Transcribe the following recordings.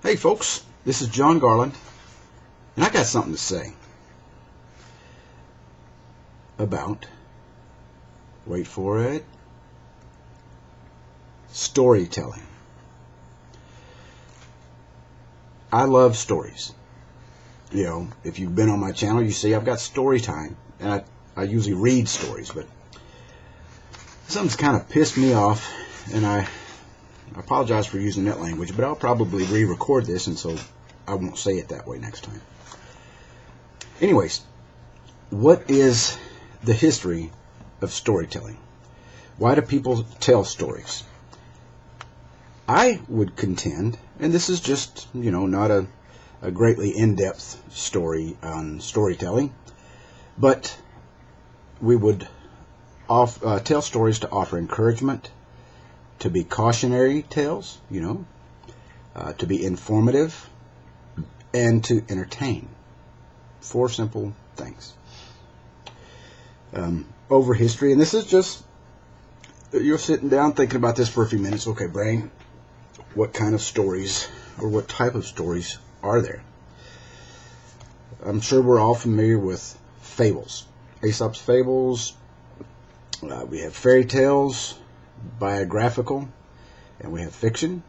Hey folks, this is John Garland, and I got something to say about, wait for it, storytelling. I love stories. You know, if you've been on my channel, you see I've got story time, and I usually read stories, but something's kind of pissed me off, and I apologize for using that language, but I'll probably re-record this, and so I won't say it that way next time. Anyways, what is the history of storytelling? Why do people tell stories? I would contend, and this is just, not a greatly in-depth story on storytelling, but we would tell stories to offer encouragement, to be cautionary tales, to be informative, and to entertain. 4 simple things. Over history, and this is just, you're sitting down thinking about this for a few minutes. Okay, brain, what kind of stories, or what type of stories are there? I'm sure we're all familiar with fables. Aesop's fables, we have fairy tales, biographical, and we have fiction,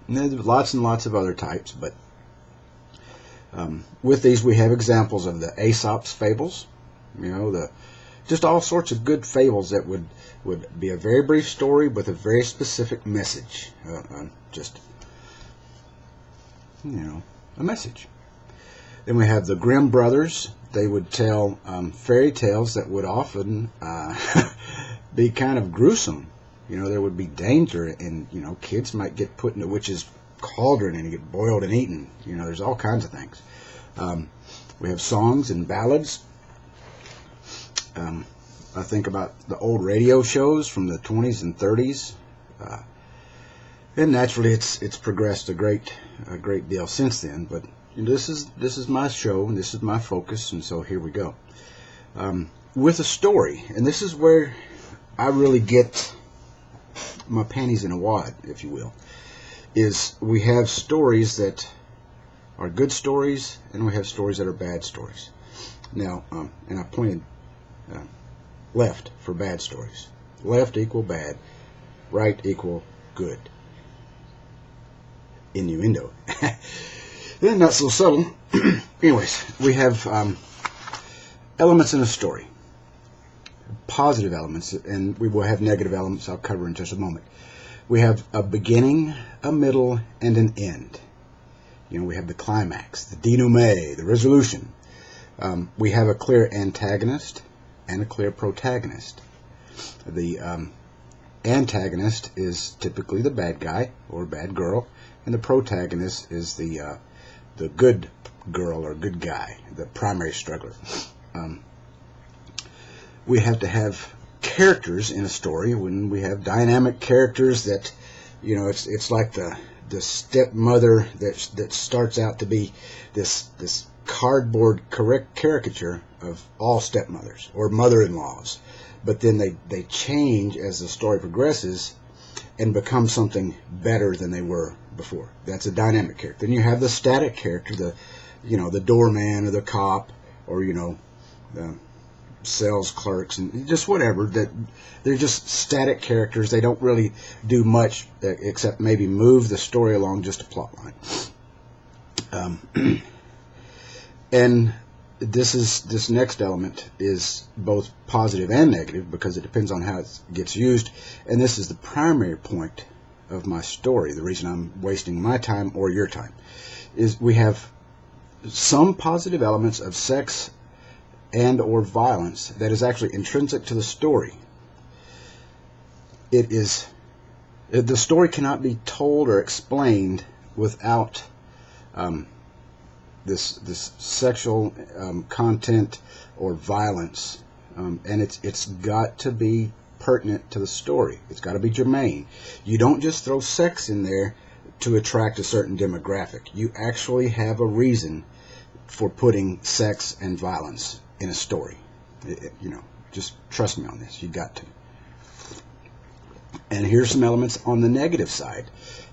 and there's lots and lots of other types, but with these we have examples of the Aesop's fables, just all sorts of good fables that would be a very brief story with a very specific message, a message. Then we have the Grimm brothers. They would tell fairy tales that would often be kind of gruesome. There would be danger, and kids might get put in a witch's cauldron and get boiled and eaten. There's all kinds of things. We have songs and ballads. I think about the old radio shows from the 20s and 30s, and naturally it's progressed a great deal since then. But this is my show, and this is my focus, and so here we go. With a story, and this is where I really get my panties in a wad, if you will, is we have stories that are good stories, and we have stories that are bad stories. Now, and I pointed left for bad stories. Left equal bad, right equal good. Innuendo. Then not so subtle. Anyways, we have elements in a story. Positive elements, and we will have negative elements I'll cover in just a moment. We have a beginning, a middle, and an end. We have the climax, the denouement, the resolution. We have a clear antagonist and a clear protagonist. The antagonist is typically the bad guy or bad girl, and the protagonist is the good girl or good guy, the primary struggler. We have to have characters in a story. When we have dynamic characters that, it's like the stepmother that starts out to be this cardboard correct caricature of all stepmothers or mother-in-laws, but then they change as the story progresses and become something better than they were before. That's a dynamic character. Then you have the static character, the doorman or the cop, or the sales clerks, and just whatever, that they're just static characters. They don't really do much except maybe move the story along just a plot line. And this next element is both positive and negative because it depends on how it gets used, and this is the primary point of my story. The reason I'm wasting my time or your time is we have some positive elements of sex and or violence that is actually intrinsic to the story. The story cannot be told or explained without this sexual content or violence, and it's got to be pertinent to the story. It's got to be germane. You don't just throw sex in there to attract a certain demographic. You actually have a reason for putting sex and violence in a story. Just trust me on this. You got to. And here's some elements on the negative side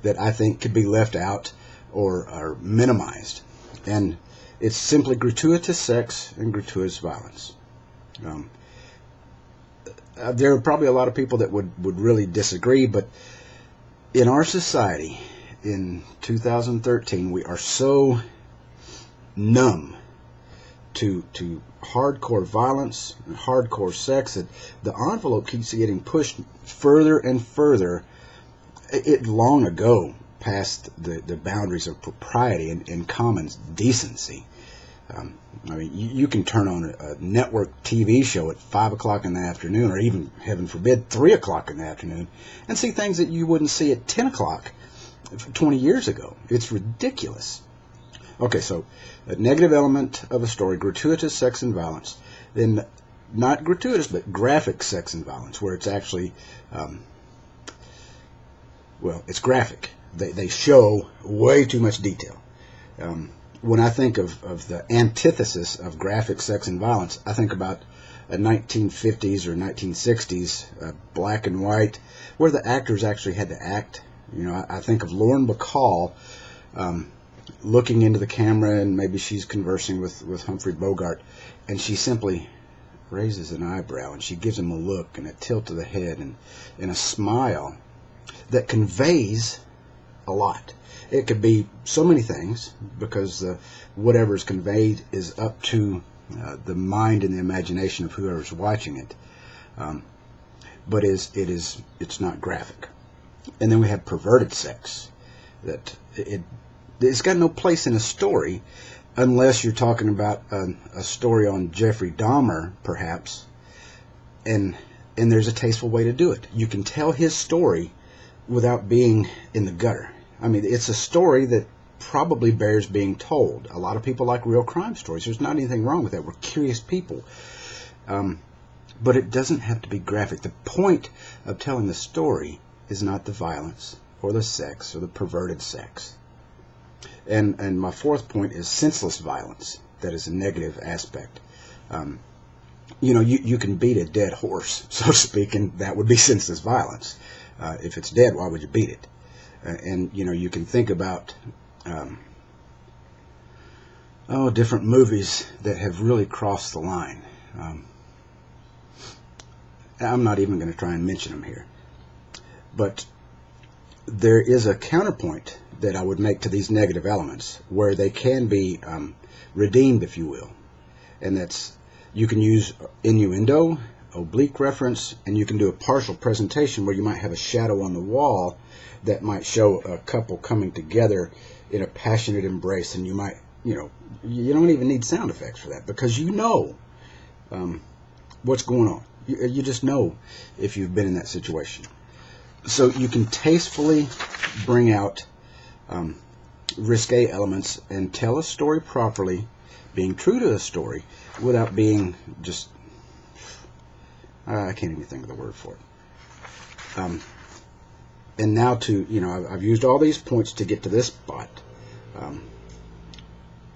that I think could be left out or minimized. And it's simply gratuitous sex and gratuitous violence. There are probably a lot of people that would really disagree, but in our society in 2013, we are so numb to hardcore violence and hardcore sex that the envelope keeps getting pushed further and further. It long ago passed the boundaries of propriety and common decency. I mean, you can turn on a network TV show at 5 o'clock in the afternoon, or even, heaven forbid, 3 o'clock in the afternoon, and see things that you wouldn't see at 10 o'clock 20 years ago. It's ridiculous. Okay, so a negative element of a story, gratuitous sex and violence. Then not gratuitous, but graphic sex and violence, where it's actually, it's graphic. They show way too much detail. When I think of the antithesis of graphic sex and violence, I think about a 1950s or 1960s black and white, where the actors actually had to act. You know, I think of Lauren Bacall looking into the camera, and maybe she's conversing with Humphrey Bogart, and she simply raises an eyebrow, and she gives him a look and a tilt of the head and a smile that conveys a lot. It could be so many things, because whatever is conveyed is up to the mind and the imagination of whoever's watching it. But it's not graphic. And then we have perverted sex. That it's got no place in a story, unless you're talking about a story on Jeffrey Dahmer, perhaps. And there's a tasteful way to do it. You can tell his story without being in the gutter. I mean, it's a story that probably bears being told. A lot of people like real crime stories. There's not anything wrong with that. We're curious people. But it doesn't have to be graphic. The point of telling the story is not the violence or the sex or the perverted sex. And my fourth point is senseless violence. That is a negative aspect. You can beat a dead horse, so to speak, and that would be senseless violence. If it's dead, why would you beat it? And you can think about different movies that have really crossed the line. I'm not even going to try and mention them here. But there is a counterpoint that I would make to these negative elements, where they can be redeemed, if you will. And that's, you can use innuendo, oblique reference, and you can do a partial presentation where you might have a shadow on the wall that might show a couple coming together in a passionate embrace, and you might, you don't even need sound effects for that, because what's going on. You just know if you've been in that situation. So you can tastefully bring out risque elements and tell a story properly, being true to a story, without being just, I can't even think of the word for it. And now I've used all these points to get to this spot.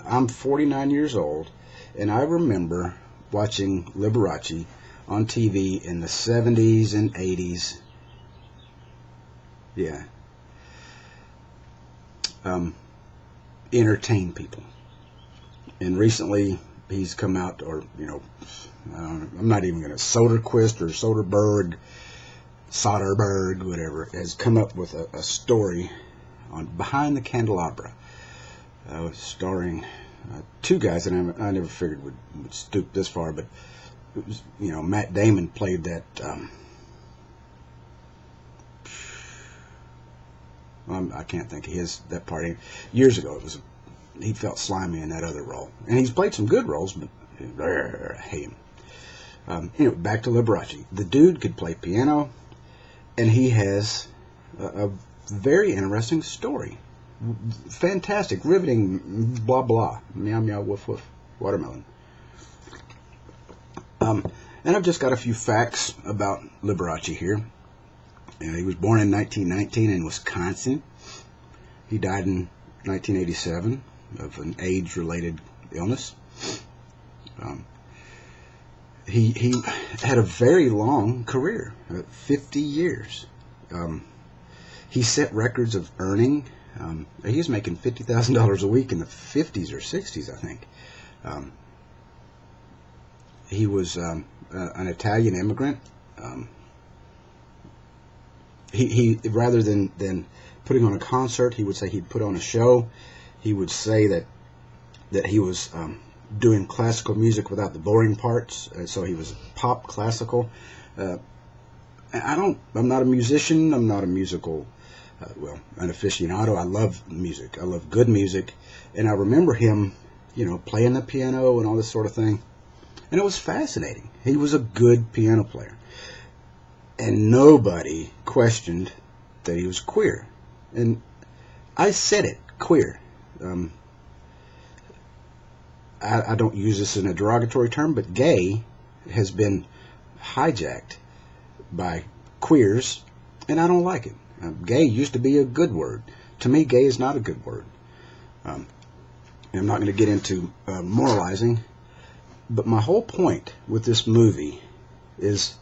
I'm 49 years old, and I remember watching Liberace on TV in the 70s and 80s. Yeah. Entertain people. And recently he's come out, or, I'm not even going to, Soderquist or Soderbergh, whatever, has come up with a story on Behind the Candelabra, starring two guys that I never figured would stoop this far, but it was, Matt Damon played that. I can't think of that part. Years ago, he felt slimy in that other role, and he's played some good roles, but I hate him. Back to Liberace. The dude could play piano, and he has a very interesting story. Fantastic, riveting, blah blah, meow meow, woof woof, watermelon. And I've just got a few facts about Liberace here. He was born in 1919 in Wisconsin. He died in 1987 of an AIDS-related illness. He had a very long career, 50 years. He set records of earning He was making $50,000 a week in the 50s or 60s, I think. He was an Italian immigrant. He rather than putting on a concert, he would say he'd put on a show. He would say that he was doing classical music without the boring parts, so he was pop classical. I'm not a musician. I'm not a musical, an aficionado. I love music. I love good music, and I remember him, playing the piano and all this sort of thing, and it was fascinating. He was a good piano player, and nobody questioned that he was queer, and I said it, queer. I don't use this in a derogatory term, but gay has been hijacked by queers, and I don't like it. Gay used to be a good word. To me, gay is not a good word. I'm not going to get into moralizing, but my whole point with this movie is,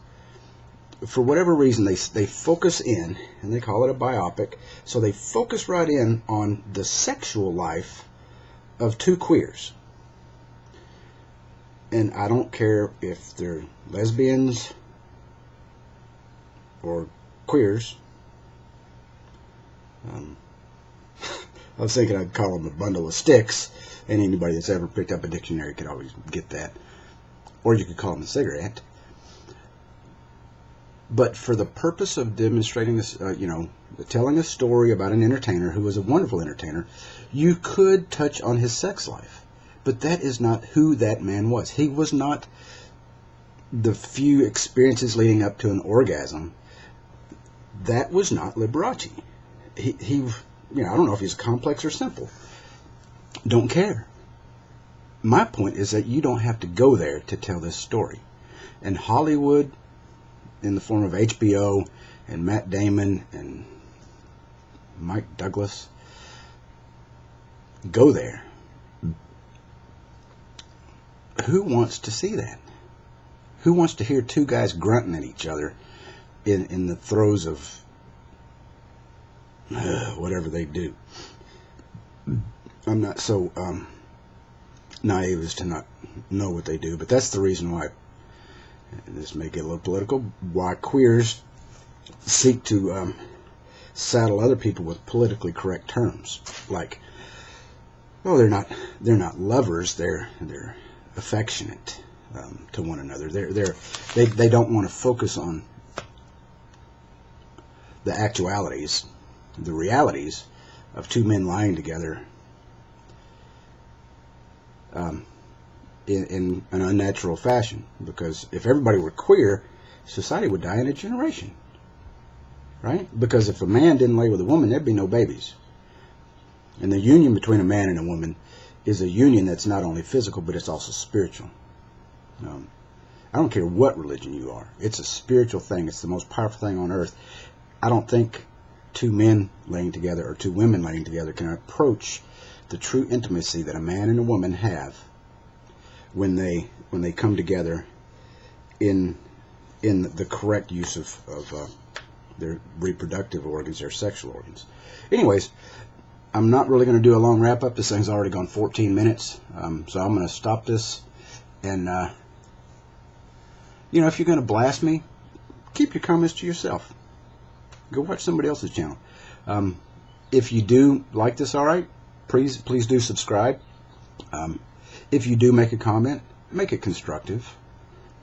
for whatever reason, they focus in, and they call it a biopic, so they focus right in on the sexual life of two queers. And I don't care if they're lesbians or queers. I was thinking I'd call them a bundle of sticks, and anybody that's ever picked up a dictionary could always get that. Or you could call them a cigarette. But for the purpose of demonstrating this, telling a story about an entertainer who was a wonderful entertainer, you could touch on his sex life. But that is not who that man was. He was not the few experiences leading up to an orgasm. That was not Liberace. He I don't know if he's complex or simple. Don't care. My point is that you don't have to go there to tell this story. And Hollywood, in the form of HBO and Matt Damon and Mike Douglas, go there. Who wants to see that? Who wants to hear two guys grunting at each other in the throes of whatever they do? I'm not so naive as to not know what they do, but that's the reason why, and this may get a little political, why queers seek to saddle other people with politically correct terms, like, oh, they're not lovers, they're affectionate to one another. They don't want to focus on the actualities, the realities of two men lying together in an unnatural fashion. Because if everybody were queer, society would die in a generation, right? Because if a man didn't lay with a woman, there'd be no babies. And the union between a man and a woman is a union that's not only physical, but it's also spiritual. I don't care what religion you are. It's a spiritual thing. It's the most powerful thing on earth. I don't think two men laying together or two women laying together can approach the true intimacy that a man and a woman have when they come together in the correct use of their reproductive organs, their sexual organs. Anyways, I'm not really going to do a long wrap-up. This thing's already gone 14 minutes. So I'm going to stop this. And, if you're going to blast me, keep your comments to yourself. Go watch somebody else's channel. If you do like this, all right, please do subscribe. If you do make a comment, make it constructive.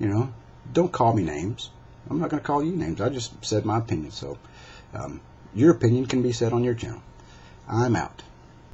Don't call me names. I'm not going to call you names. I just said my opinion. So your opinion can be said on your channel. I'm out.